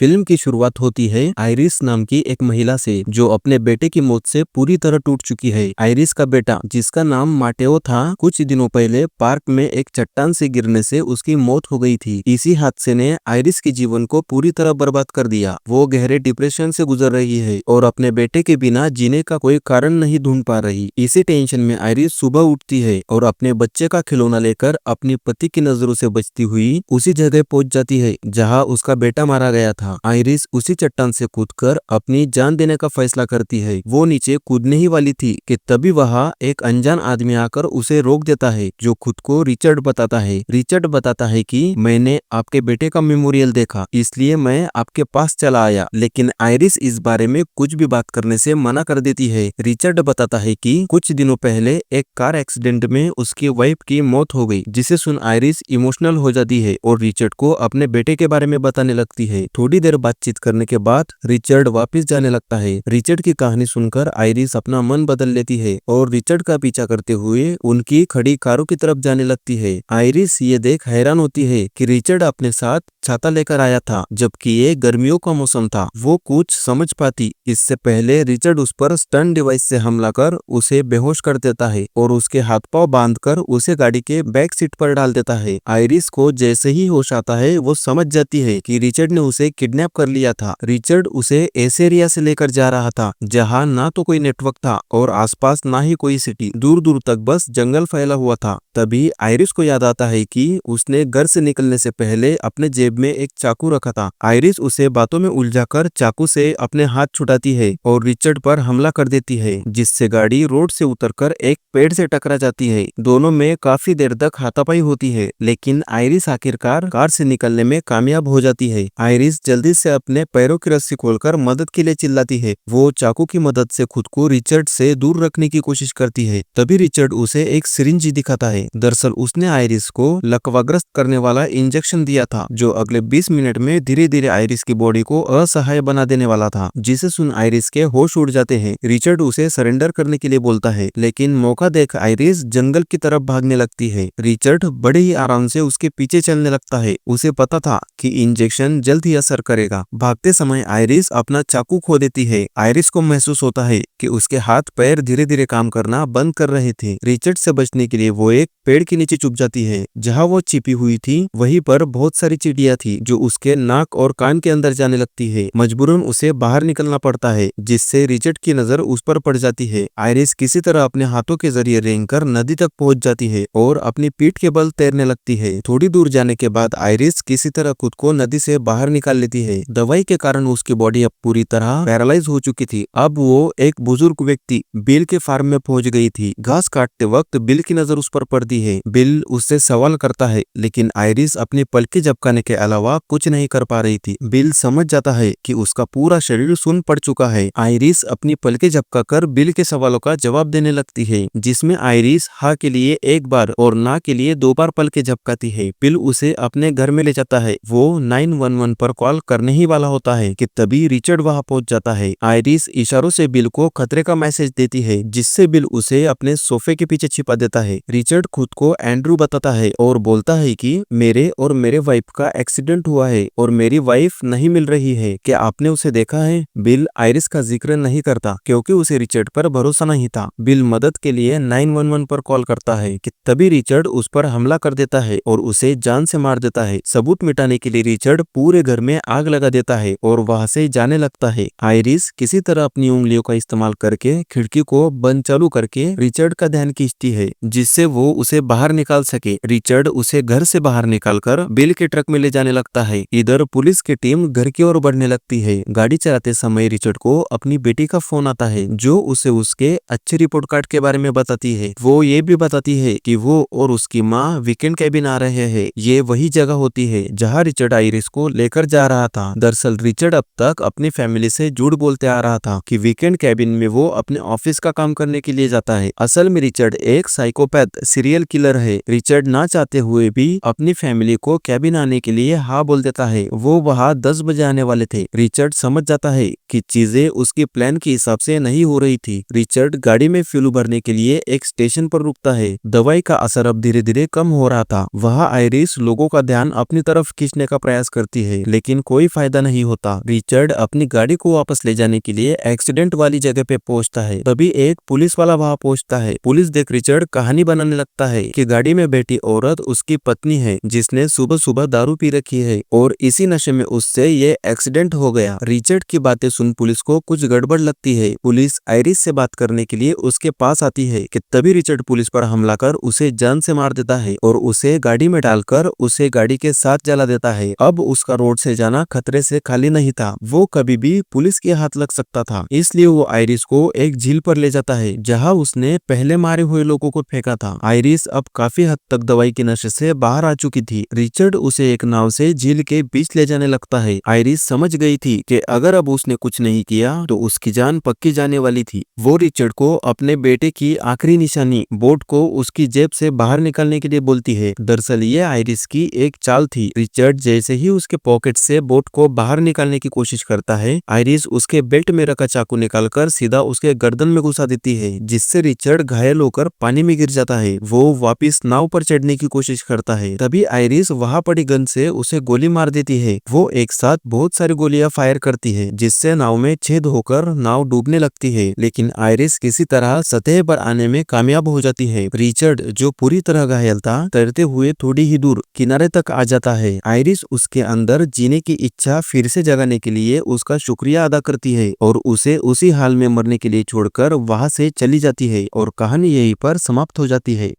Film की शुरुआत होती है आयरिस नाम की एक महिला से जो अपने बेटे की मौत से पूरी तरह टूट चुकी है। आयरिस का बेटा जिसका नाम माटेओ था, कुछ दिनों पहले पार्क में एक चट्टान से गिरने से उसकी मौत हो गई थी। इसी हादसे ने आयरिस के जीवन को पूरी तरह बर्बाद कर दिया। वो गहरे डिप्रेशन से गुजर रही है और अपने बेटे के बिना जीने का कोई कारण नहीं ढूंढ पा रही। इसी टेंशन में आयरिस सुबह उठती है और अपने बच्चे का खिलौना लेकर अपनी पति की नजरों से बचती हुई उसी जगह पहुंच जाती है जहां उसका बेटा मारा गया था। आयरिस उसी चट्टान से कूदकर अपनी जान देने का फैसला करती है। वो नीचे कूदने ही वाली थी कि तभी वहां एक अनजान आदमी आकर उसे रोक देता है, जो खुद को रिचर्ड बताता है। रिचर्ड बताता है कि मैंने आपके बेटे का मेमोरियल देखा, इसलिए मैं आपके पास चला आया। लेकिन आयरिस इस बारे में कुछ भी बात करने से मना कर देती है। रिचर्ड बताता है कि कुछ दिनों पहले एक कार एक्सीडेंट में उसकी वाइफ की मौत हो गई, जिसे सुन आयरिस इमोशनल हो जाती है और रिचर्ड को अपने बेटे के बारे में बताने लगती है। थोड़ी देर बातचीत करने के बाद रिचर्ड वापस जाने लगता है। रिचर्ड की कहानी सुनकर आयरिस अपना मन बदल लेती है और रिचर्ड का पीछा करते हुए उनकी खड़ी कारों की तरफ जाने लगती है। आयरिस ये देख हैरान होती है कि रिचर्ड अपने साथ छाता लेकर आया था, जबकि ये गर्मियों का मौसम था। वो कुछ समझ पाती इससे पहले रिचर्ड उस पर स्टन डिवाइस से हमला कर उसे बेहोश कर देता है और उसके हाथ पांव बांधकर उसे गाड़ी के बैक सीट पर डाल देता है। आयरिस को जैसे ही होश आता है वो समझ जाती है कि रिचर्ड ने उसे किडनैप कर लिया था। रिचर्ड उसे ऐसे एरिया से लेकर जा रहा था जहां ना तो कोई नेटवर्क था और आसपास ना ही कोई सिटी, दूर दूर तक बस जंगल फैला हुआ था। तभी आयरिस को याद आता है कि उसने घर से निकलने से पहले अपने जेब में एक चाकू रखा था। आयरिस उसे बातों में उलझाकर चाकू से अपने हाथ छुड़ाती है और रिचर्ड पर हमला कर देती है, जिससे गाड़ी रोड से उतरकर एक पेड़ से टकरा जाती है। दोनों में काफी देर तक हाथापाई होती है, लेकिन आयरिस आखिरकार कार से निकलने में कामयाब हो जाती है। आयरिस जल्दी से अपने पैरों की रस्सी खोलकर मदद के लिए चिल्लाती है। वो चाकू की मदद से खुद को रिचर्ड से दूर रखने की कोशिश करती है। तभी रिचर्ड उसे एक सिरिंज दिखाता है। दरअसल उसने आयरिस को लकवाग्रस्त करने वाला इंजेक्शन दिया था, जो अगले 20 मिनट में धीरे धीरे आयरिस की बॉडी को असहाय बना देने वाला था, जिसे सुन आयरिस के होश उड़ जाते हैं। रिचर्ड उसे सरेंडर करने के लिए बोलता है, लेकिन मौका देख आयरिस जंगल की तरफ भागने लगती है। रिचर्ड बड़े ही आराम से उसके पीछे चलने लगता है। उसे पता था कि इंजेक्शन जल्द ही असर करेगा। भागते समय आयरिस अपना चाकू खो देती है। आयरिस को महसूस होता है कि उसके हाथ पैर धीरे धीरे काम करना बंद कर रहे थे। रिचर्ड से बचने के लिए वो एक पेड़ के नीचे छुप जाती है। जहां वो छिपी हुई थी वहीं पर बहुत सारी चिड़िया थी जो उसके नाक और कान के अंदर जाने लगती है। मजबूरन उसे बाहर निकलना पड़ता है, जिससे रिचर्ड की नजर उस पर पड़ जाती है। आयरिस किसी तरह अपने हाथों के जरिए रेंगकर नदी तक पहुंच जाती है और अपनी पीठ के बल तैरने लगती है। थोड़ी दूर जाने के बाद आयरिस किसी तरह खुद को नदी से बाहर निकाल लेती है। दवाई के कारण उसकी बॉडी अब पूरी तरह पैरालाइज हो चुकी थी। अब वो एक बुजुर्ग व्यक्ति बिल के फार्म में पहुंच गई थी। घास काटते वक्त बिल की नजर उस पर पड़ती है। बिल उससे सवाल करता है, लेकिन आयरिस अपनी पलकें झपकाने के अलावा कुछ नहीं कर पा रही थी। बिल समझ जाता है कि उसका पूरा शरीर सुन्न पड़ चुका है। आयरिस अपनी पलकें झपकाकर बिल के सवालों का जवाब देने लगती है, जिसमें आयरिस हाँ के लिए एक बार और ना के लिए 2 बार पलकें झपकाती है। बिल उसे अपने घर में ले जाता है। वो 911 पर कॉल करने ही वाला होता है कि तभी रिचर्ड वहां पहुंच जाता है। आयरिस इशारों से बिल को खतरे का मैसेज देती है, जिससे बिल उसे अपने सोफे के पीछे छिपा देता है। रिचर्ड खुद को एंड्रू बताता है और बोलता है कि मेरे और मेरे वाइफ का एक्सीडेंट हुआ है और मेरी वाइफ नहीं मिल रही है, क्या आपने उसे देखा है? बिल आयरिस का जिक्र नहीं करता क्योंकि उसे रिचर्ड पर भरोसा नहीं था। बिल मदद के लिए 911 पर कॉल करता है कि तभी रिचर्ड उस पर हमला कर देता है और उसे जान से मार देता है। सबूत मिटाने के लिए रिचर्ड पूरे घर में आग लगा देता है और वहां से जाने लगता है। आयरिस किसी तरह अपनी उंगलियों का इस्तेमाल करके खिड़की को बंद चालू करके रिचर्ड का ध्यान खींचती है, जिससे वो उसे बाहर निकाल सके। रिचर्ड उसे घर से बाहर निकालकर बिल के ट्रक में ले जाने लगता है। इधर पुलिस की टीम घर की ओर बढ़ने लगती है। गाड़ी चलाते समय रिचर्ड को अपनी बेटी का फोन आता है, जो उसे उसके अच्छे रिपोर्ट कार्ड के बारे में बताती है। वो ये भी बताती है कि वो और उसकी माँ वीकेंड कैबिन आ रहे हैं। ये वही जगह होती है जहाँ रिचर्ड आयरिस को लेकर जा रहा था। दरअसल रिचर्ड अब तक अपनी फैमिली से झूठ बोलते आ रहा था कि वीकेंड कैबिन में वो अपने ऑफिस का काम करने के लिए जाता है। असल में रिचर्ड एक साइकोपैथ सीरियल किलर है। रिचर्ड ना चाहते हुए भी अपनी फैमिली को कैबिन आने के लिए हाँ बोल देता है। वो वहाँ 10 बजे आने वाले थे। रिचर्ड समझ जाता है कि चीजें उसकी प्लान के हिसाब से नहीं हो रही थी। रिचर्ड गाड़ी में फ्यूल भरने के लिए एक स्टेशन पर रुकता है। दवाई का असर अब धीरे धीरे कम हो रहा था। वहाँ आयरिस लोगों का ध्यान अपनी तरफ खींचने का प्रयास करती है, लेकिन कोई फायदा नहीं होता। रिचर्ड अपनी गाड़ी को वापस ले जाने के लिए एक्सीडेंट वाली जगह पे पहुंचता है। तभी एक पुलिस वाला वहां पहुंचता है। पुलिस देख रिचर्ड कहानी बनाने लगता है कि गाड़ी में बैठी औरत उसकी पत्नी है जिसने सुबह सुबह दारू पी रखी है और इसी नशे में उससे ये एक्सीडेंट हो गया। रिचर्ड की बातें सुन पुलिस को कुछ गड़बड़ लगती है। पुलिस आयरिस से बात करने के लिए उसके पास आती है कि तभी रिचर्ड पुलिस पर हमला कर उसे जान से मार देता है और उसे गाड़ी में डालकर उसे गाड़ी के साथ जला देता है। अब उसका रोड से जाना खतरे से खाली नहीं था। वो कभी भी पुलिस के हाथ लग सकता था, इसलिए वो आयरिस को एक झील पर ले जाता है जहां उसने पहले मारे हुए लोगों को फेंका था। आयरिस अब काफी हद तक दवाई के नशे से बाहर आ चुकी थी। रिचर्ड उसे एक नाव से झील के बीच ले जाने लगता है। आयरिस समझ गई थी कि अगर अब उसने कुछ नहीं किया तो उसकी जान पक्की जाने वाली थी। वो रिचर्ड को अपने बेटे की आखिरी निशानी बोट को उसकी जेब से बाहर निकालने के लिए बोलती है। दरअसल ये आयरिस की एक चाल थी। रिचर्ड जैसे ही उसके पॉकेट से बोट को बाहर निकालने की कोशिश करता है, आयरिस उसके बेल्ट में रखा चाकू निकालकर सीधा उसके गर्दन में घुसा देती है, जिससे रिचर्ड घायल होकर पानी में गिर जाता है। वो वापस नाव पर चढ़ने की कोशिश करता है, तभी आयरिस वहां पड़ी गन से उसे गोली मार देती है। वो एक साथ बहुत सारी गोलियां फायर करती है, जिससे नाव में छेद होकर नाव डूबने लगती है, लेकिन आयरिस किसी तरह सतह पर आने में कामयाब हो जाती है। रिचर्ड जो पूरी तरह घायल था, तैरते हुए थोड़ी ही दूर किनारे तक आ जाता है। आयरिस उसके अंदर जीने की इच्छा फिर से जगाने के लिए उसका शुक्रिया अदा करती है और उसे उसी हाल में मरने के लिए छोड़कर वहां से चली जाती है और कहानी यहीं पर समाप्त हो जाती है।